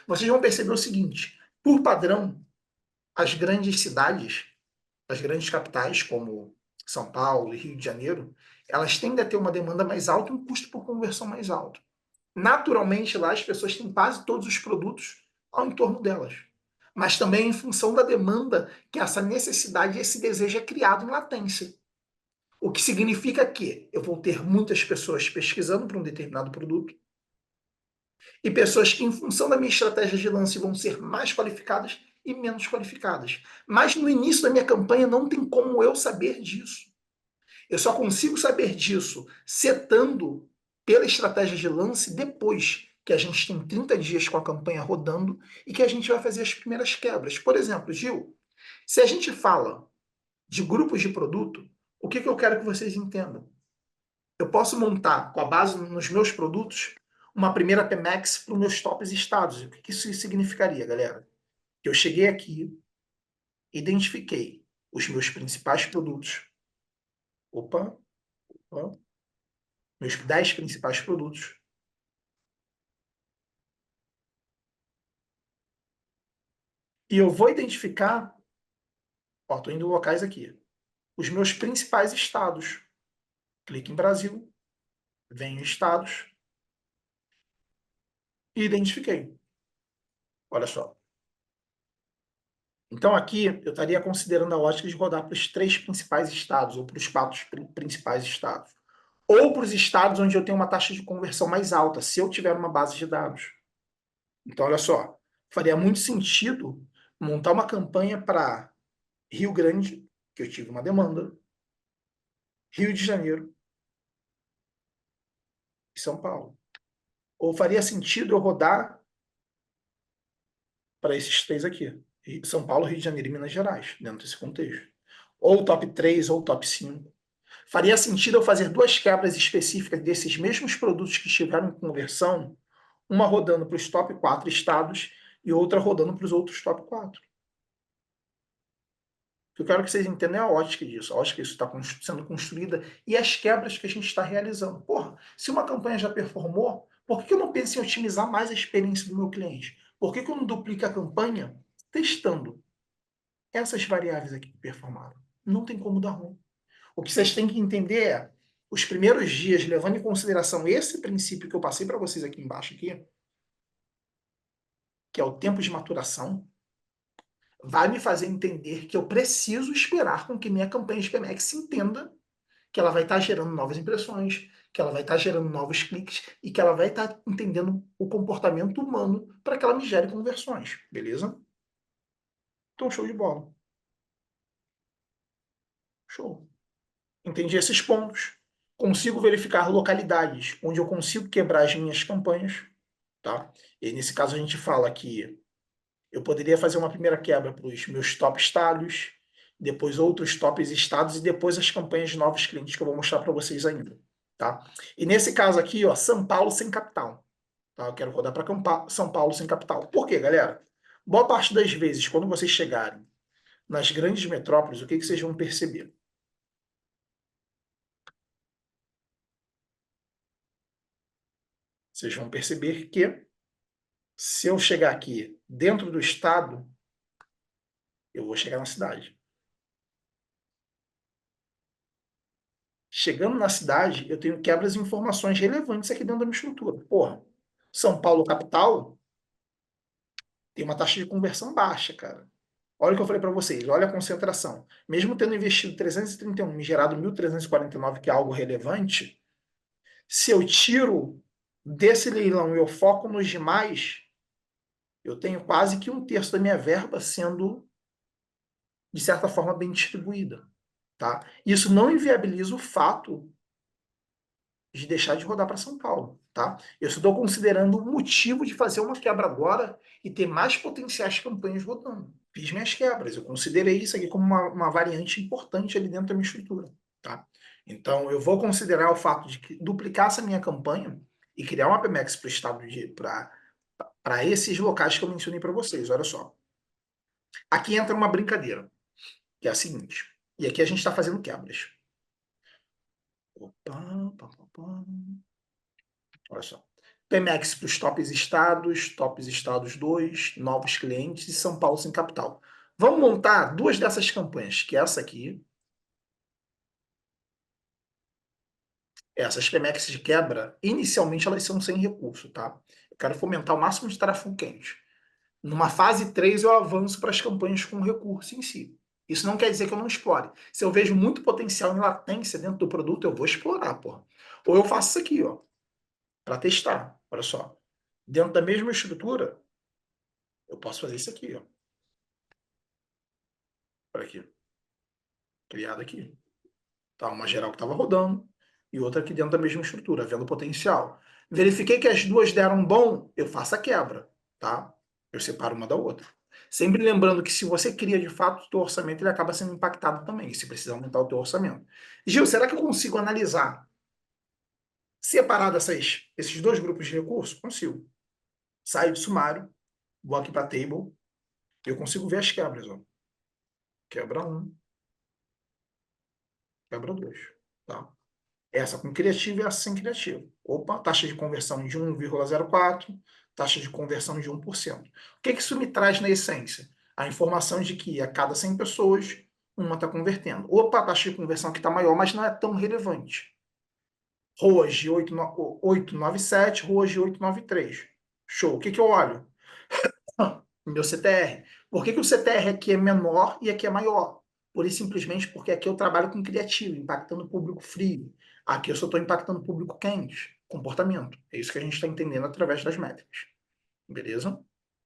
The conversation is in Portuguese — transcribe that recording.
Vocês vão perceber o seguinte: por padrão, as grandes cidades, as grandes capitais, como São Paulo e Rio de Janeiro, elas tendem a ter uma demanda mais alta e um custo por conversão mais alto. Naturalmente, lá as pessoas têm quase todos os produtos ao entorno delas. Mas também em função da demanda que essa necessidade e esse desejo é criado em latência. O que significa que eu vou ter muitas pessoas pesquisando por um determinado produto e pessoas que, em função da minha estratégia de lance, vão ser mais qualificadas e menos qualificadas. Mas no início da minha campanha não tem como eu saber disso. Eu só consigo saber disso setando pela estratégia de lance depois que a gente tem 30 dias com a campanha rodando e que a gente vai fazer as primeiras quebras. Por exemplo, Gil, se a gente fala de grupos de produto, o que eu quero que vocês entendam? Eu posso montar, com a base nos meus produtos, uma primeira PMAX para os meus tops estados. O que isso significaria, galera? Eu cheguei aqui, identifiquei os meus principais produtos. Opa, opa, meus 10 principais produtos. E eu vou identificar, ó, estou indo locais aqui, os meus principais estados. Clique em Brasil, venho em estados e identifiquei. Olha só. Então aqui eu estaria considerando a ótica de rodar para os 3 principais estados, ou para os 4 principais estados. Ou para os estados onde eu tenho uma taxa de conversão mais alta, se eu tiver uma base de dados. Então, olha só, faria muito sentido montar uma campanha para Rio Grande, que eu tive uma demanda, Rio de Janeiro e São Paulo. Ou faria sentido eu rodar para esses 3 aqui, São Paulo, Rio de Janeiro e Minas Gerais, dentro desse contexto. Ou top 3 ou top 5. Faria sentido eu fazer 2 quebras específicas desses mesmos produtos que tiveram conversão, uma rodando para os top 4 estados e outra rodando para os outros top 4. Eu quero que vocês entendam a ótica disso, a ótica que isso está sendo construída e as quebras que a gente está realizando. Porra, se uma campanha já performou, por que eu não penso em otimizar mais a experiência do meu cliente? Por que eu não duplico a campanha testando essas variáveis aqui que performaram? Não tem como dar ruim. O que vocês têm que entender é, os primeiros dias, levando em consideração esse princípio que eu passei para vocês aqui embaixo, aqui, que é o tempo de maturação, vai me fazer entender que eu preciso esperar com que minha campanha de PMX entenda que ela vai estar gerando novas impressões, que ela vai estar gerando novos cliques e que ela vai estar entendendo o comportamento humano para que ela me gere conversões, beleza? Então, show de bola. Show. Entendi esses pontos. Consigo verificar localidades onde eu consigo quebrar as minhas campanhas, tá? E nesse caso a gente fala que eu poderia fazer uma primeira quebra para os meus top estados, depois outros tops estados e depois as campanhas de novos clientes que eu vou mostrar para vocês ainda, tá? E nesse caso aqui, ó, São Paulo sem capital, tá? Eu quero rodar para São Paulo sem capital. Por quê, galera? Boa parte das vezes, quando vocês chegarem nas grandes metrópoles, o que vocês vão perceber? Vocês vão perceber que se eu chegar aqui dentro do estado, eu vou chegar na cidade. Chegando na cidade, eu tenho quebras de informações relevantes aqui dentro da minha estrutura. Porra, São Paulo, capital, tem uma taxa de conversão baixa, cara. Olha o que eu falei para vocês, olha a concentração. Mesmo tendo investido 331 e gerado 1.349, que é algo relevante, se eu tiro desse leilão e eu foco nos demais, eu tenho quase que 1/3 da minha verba sendo, de certa forma, bem distribuída. Tá? Isso não inviabiliza o fato de deixar de rodar para São Paulo, tá? Eu estou considerando o motivo de fazer uma quebra agora e ter mais potenciais campanhas rodando. Fiz minhas quebras, eu considerei isso aqui como uma variante importante ali dentro da minha estrutura, tá? Então, eu vou considerar o fato de duplicar essa minha campanha e criar uma PMX para o estado de para esses locais que eu mencionei para vocês. Olha só. Aqui entra uma brincadeira, que é a seguinte. E aqui a gente está fazendo quebras. Opa, pá, pá, pá. Olha só. PMX para os tops estados 2, novos clientes e São Paulo sem capital. Vamos montar duas dessas campanhas, que é essa aqui. Essas PMX de quebra, inicialmente elas são sem recurso, tá? Eu quero fomentar o máximo de tráfego quente. Numa fase 3 eu avanço para as campanhas com recurso em si. Isso não quer dizer que eu não explore. Se eu vejo muito potencial em latência dentro do produto, eu vou explorar, porra. Ou eu faço isso aqui, ó, para testar. Olha só. Dentro da mesma estrutura, eu posso fazer isso aqui, ó. Olha aqui. Criado aqui. Tá, uma geral que estava rodando e outra aqui dentro da mesma estrutura, vendo potencial. Verifiquei que as duas deram bom, eu faço a quebra, tá? Eu separo uma da outra. Sempre lembrando que se você cria de fato o teu orçamento, ele acaba sendo impactado também, se precisar aumentar o teu orçamento. Gil, será que eu consigo analisar separado esses dois grupos de recursos? Consigo. Saio do sumário, vou aqui para table, eu consigo ver as quebras, ó. Quebra 1, quebra 2, tá? Essa com criativo e essa sem criativo. Opa, taxa de conversão de 1,04, taxa de conversão de 1%. O que isso me traz na essência? A informação de que a cada 100 pessoas, uma está convertendo. Opa, a taxa de conversão aqui está maior, mas não é tão relevante. ROAS de 897, ROAS de 893. Show. O que eu olho? Meu CTR. Por que o CTR aqui é menor e aqui é maior? Por isso, simplesmente porque aqui eu trabalho com criativo, impactando o público frio. Aqui eu só estou impactando o público quente, comportamento. É isso que a gente está entendendo através das métricas. Beleza?